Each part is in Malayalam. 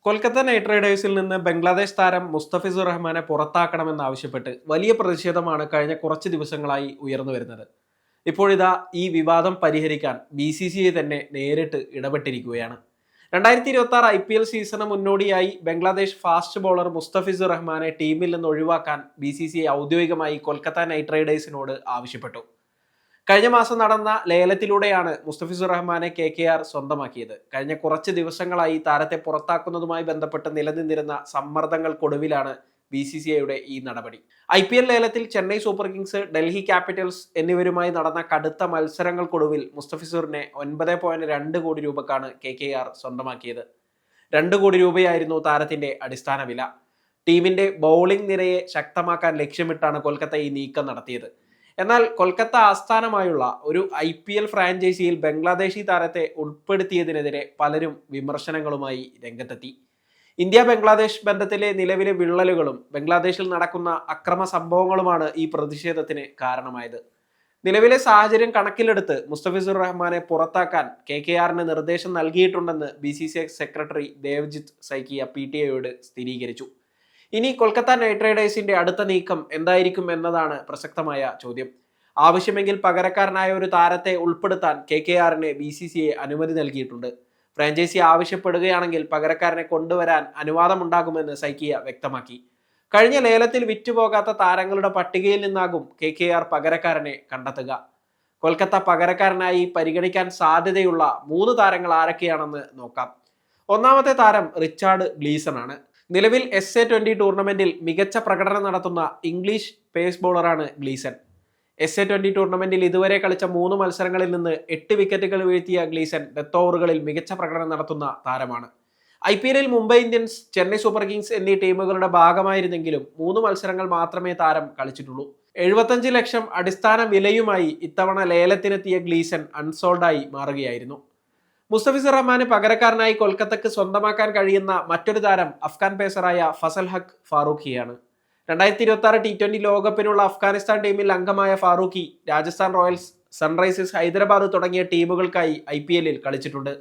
കൊൽക്കത്ത നൈറ്റ് റൈഡേഴ്സിൽ നിന്ന് ബംഗ്ലാദേശ് താരം മുസ്തഫിസുർ റഹ്മാനെ പുറത്താക്കണമെന്നാവശ്യപ്പെട്ട് വലിയ പ്രതിഷേധമാണ് കഴിഞ്ഞ കുറച്ച് ദിവസങ്ങളായി ഉയർന്നു വരുന്നത്. ഇപ്പോഴിതാ ഈ വിവാദം പരിഹരിക്കാൻ BCCI തന്നെ നേരിട്ട് ഇടപെട്ടിരിക്കുകയാണ്. 2026 IPL സീസണ് മുന്നോടിയായി ബംഗ്ലാദേശ് ഫാസ്റ്റ് ബോളർ മുസ്തഫിസുർ റഹ്മാനെ ടീമിൽ നിന്ന് ഒഴിവാക്കാൻ BCCI ഔദ്യോഗികമായി കൊൽക്കത്ത നൈറ്റ് റൈഡേഴ്സിനോട് ആവശ്യപ്പെട്ടു. കഴിഞ്ഞ മാസം നടന്ന ലേലത്തിലൂടെയാണ് മുസ്തഫിസുർ റഹ്മാനെ KKR സ്വന്തമാക്കിയത്. കഴിഞ്ഞ കുറച്ച് ദിവസങ്ങളായി താരത്തെ പുറത്താക്കുന്നതുമായി ബന്ധപ്പെട്ട് നിലനിന്നിരുന്ന സമ്മർദ്ദങ്ങൾക്കൊടുവിലാണ് BCCIയുടെ ഈ നടപടി. IPL ലേലത്തിൽ Chennai super Kings, Delhi Capitals എന്നിവരുമായി നടന്ന കടുത്ത മത്സരങ്ങൾക്കൊടുവിൽ മുസ്തഫിസുറിനെ 9.2 കോടി രൂപക്കാണ് KKR സ്വന്തമാക്കിയത്. 2 കോടി രൂപയായിരുന്നു താരത്തിന്റെ അടിസ്ഥാന വില. ടീമിന്റെ ബൗളിംഗ് നിരയെ ശക്തമാക്കാൻ ലക്ഷ്യമിട്ടാണ് കൊൽക്കത്ത ഈ നീക്കം നടത്തിയത്. എന്നാൽ കൊൽക്കത്ത ആസ്ഥാനമായുള്ള ഒരു IPL ഫ്രാഞ്ചൈസിയിൽ ബംഗ്ലാദേശി താരത്തെ ഉൾപ്പെടുത്തിയതിനെതിരെ പലരും വിമർശനങ്ങളുമായി രംഗത്തെത്തി. ഇന്ത്യ ബംഗ്ലാദേശ് ബന്ധത്തിലെ നിലവിലെ വിള്ളലുകളും ബംഗ്ലാദേശിൽ നടക്കുന്ന അക്രമ സംഭവങ്ങളുമാണ് ഈ പ്രതിഷേധത്തിന് കാരണമായത്. നിലവിലെ സാഹചര്യം കണക്കിലെടുത്ത് മുസ്തഫിസുർ റഹ്മാനെ പുറത്താക്കാൻ KKRന് നിർദ്ദേശം നൽകിയിട്ടുണ്ടെന്ന് BCCI സെക്രട്ടറി ദേവ്ജിത്ത് സൈക്കിയ PTIയോട് സ്ഥിരീകരിച്ചു. ഇനി കൊൽക്കത്ത നൈറ്റ് റൈഡേഴ്സിന്റെ അടുത്ത നീക്കം എന്തായിരിക്കും എന്നതാണ് പ്രസക്തമായ ചോദ്യം. ആവശ്യമെങ്കിൽ പകരക്കാരനായ ഒരു താരത്തെ ഉൾപ്പെടുത്താൻ KKRന് BCCI അനുമതി നൽകിയിട്ടുണ്ട്. ഫ്രാഞ്ചൈസി ആവശ്യപ്പെടുകയാണെങ്കിൽ പകരക്കാരനെ കൊണ്ടുവരാൻ അനുവാദമുണ്ടാകുമെന്ന് സൈക്കിയ വ്യക്തമാക്കി. കഴിഞ്ഞ ലേലത്തിൽ വിറ്റുപോകാത്ത താരങ്ങളുടെ പട്ടികയിൽ നിന്നാകും KKR പകരക്കാരനെ കണ്ടെത്തുക. കൊൽക്കത്ത പകരക്കാരനായി പരിഗണിക്കാൻ സാധ്യതയുള്ള 3 താരങ്ങൾ ആരൊക്കെയാണെന്ന് നോക്കാം. ഒന്നാമത്തെ താരം റിച്ചാർഡ് ഗ്ലീസൺ ആണ്. നിലവിൽ SA-20 ടൂർണമെന്റിൽ മികച്ച പ്രകടനം നടത്തുന്ന ഇംഗ്ലീഷ് പേസ് ബോളറാണ് ഗ്ലീസൺ. SA-20 ടൂർണമെന്റിൽ ഇതുവരെ കളിച്ച 3 മത്സരങ്ങളിൽ നിന്ന് 8 വിക്കറ്റുകൾ വീഴ്ത്തിയ ഗ്ലീസൺ ഡെത്ത് ഓവറുകളിൽ മികച്ച പ്രകടനം നടത്തുന്ന താരമാണ്. IPLൽ Mumbai Indians, Chennai super kings എന്നീ ടീമുകളുടെ ഭാഗമായിരുന്നെങ്കിലും 3 മത്സരങ്ങൾ മാത്രമേ താരം കളിച്ചിട്ടുള്ളൂ. 75 ലക്ഷം അടിസ്ഥാന വിലയുമായി ഇത്തവണ ലേലത്തിനെത്തിയ ഗ്ലീസൺ അൺസോൾഡായി മാറുകയായിരുന്നു. മുസ്തഫിസുർ റഹ്മാന് പകരക്കാരനായി കൊൽക്കത്തക്ക് സ്വന്തമാക്കാൻ കഴിയുന്ന മറ്റൊരു താരം അഫ്ഗാൻ പേസറായ ഫസൽ ഹക്ക് ഫാറൂഖിയാണ്. 2026 T20 ലോകകപ്പിനുള്ള അഫ്ഗാനിസ്ഥാൻ ടീമിൽ അംഗമായ ഫാറൂഖി രാജസ്ഥാൻ റോയൽസ്, സൺറൈസേഴ്സ് ഹൈദരാബാദ് തുടങ്ങിയ ടീമുകൾക്കായി IPLൽ കളിച്ചിട്ടുണ്ട്.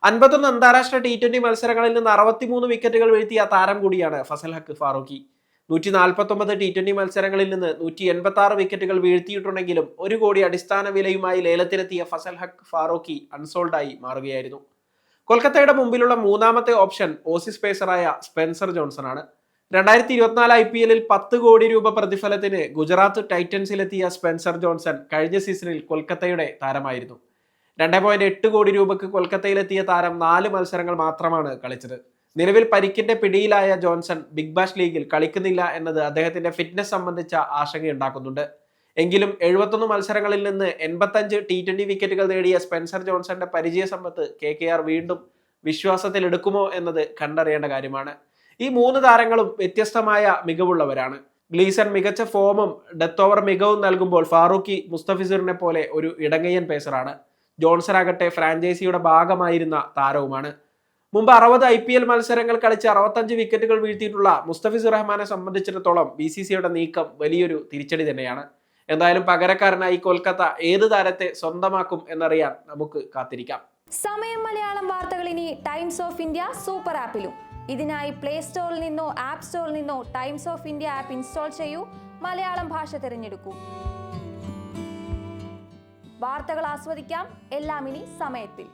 51 അന്താരാഷ്ട്ര T20 മത്സരങ്ങളിൽ നിന്ന് 63 വിക്കറ്റുകൾ വീഴ്ത്തിയ താരം കൂടിയാണ് ഫസൽ ഹക്ക് ഫാറൂഖി. 149 T20 മത്സരങ്ങളിൽ നിന്ന് 186 വിക്കറ്റുകൾ വീഴ്ത്തിയിട്ടുണ്ടെങ്കിലും 1 കോടി അടിസ്ഥാന വിലയുമായി ലേലത്തിലെത്തിയ ഫസൽ ഹക്ക് ഫാറൂഖി അൺസോൾഡായി മാറുകയായിരുന്നു. കൊൽക്കത്തയുടെ മുമ്പിലുള്ള മൂന്നാമത്തെ ഓപ്ഷൻ ഓസീസ് പേസറായ സ്പെൻസർ ജോൺസൺ ആണ്. 2024 IPLൽ 10 കോടി രൂപ പ്രതിഫലത്തിന് ഗുജറാത്ത് ടൈറ്റൻസിലെത്തിയ സ്പെൻസർ ജോൺസൺ കഴിഞ്ഞ സീസണിൽ കൊൽക്കത്തയുടെ താരമായിരുന്നു. 2.8 കോടി രൂപക്ക് കൊൽക്കത്തയിലെത്തിയ താരം 4 മത്സരങ്ങൾ മാത്രമാണ് കളിച്ചത്. നിലവിൽ പരിക്കിന്റെ പിടിയിലായ ജോൺസൺ ബിഗ് ബാഷ് ലീഗിൽ കളിക്കുന്നില്ല എന്നത് അദ്ദേഹത്തിന്റെ ഫിറ്റ്നസ് സംബന്ധിച്ച ആശങ്കയുണ്ടാക്കുന്നുണ്ട്. എങ്കിലും 71 മത്സരങ്ങളിൽ നിന്ന് 85 T20 വിക്കറ്റുകൾ നേടിയ സ്പെൻസർ ജോൺസന്റെ പരിചയ സമ്പത്ത് KKR വീണ്ടും വിശ്വാസത്തിലെടുക്കുമോ എന്നത് കണ്ടറിയേണ്ട കാര്യമാണ്. ഈ 3 താരങ്ങളും വ്യത്യസ്തമായ മികവുള്ളവരാണ്. ഗ്ലീസൺ മികച്ച ഫോമും ഡെത്ത് ഓവർ മികവും നൽകുമ്പോൾ ഫാറൂഖി മുസ്തഫിസുറിനെ പോലെ ഒരു ഇടങ്ങയ്യൻ പേസറാണ്. ജോൺസൺ ആകട്ടെ ഫ്രാഞ്ചൈസിയുടെ ഭാഗമായിരുന്ന താരവുമാണ്. മുമ്പ് 60 IPL മത്സരങ്ങൾ കളിച്ച് 65 വിക്കറ്റുകൾ വീഴ്ത്തിയിട്ടുള്ള മുസ്തഫിസുർ റഹ്മാനെ സംബന്ധിച്ചിടത്തോളം BCCIയുടെ നീക്കം വലിയൊരു തിരിച്ചടി തന്നെയാണ്. എന്തായാലും പകരക്കാരനായി കൊൽക്കത്ത ഏത് താരത്തെ സ്വന്തമാക്കും എന്നറിയാൻ നമുക്ക് കാത്തിരിക്കാം. സമയം മലയാളം വാർത്തകൾ ഇനി ടൈംസ് ഓഫ് ഇന്ത്യ സൂപ്പർ ആപ്പിലും. ഇതിനായി പ്ലേ സ്റ്റോറിൽ നിന്നോ ആപ്പ് സ്റ്റോറിൽ നിന്നോ times of India app install ചെയ്യൂ. മലയാളം ഭാഷ തിരഞ്ഞെടുക്കൂ. വാർത്തകൾ ആസ്വദിക്കാം. എല്ലാം ഇനി സമയത്തിൽ.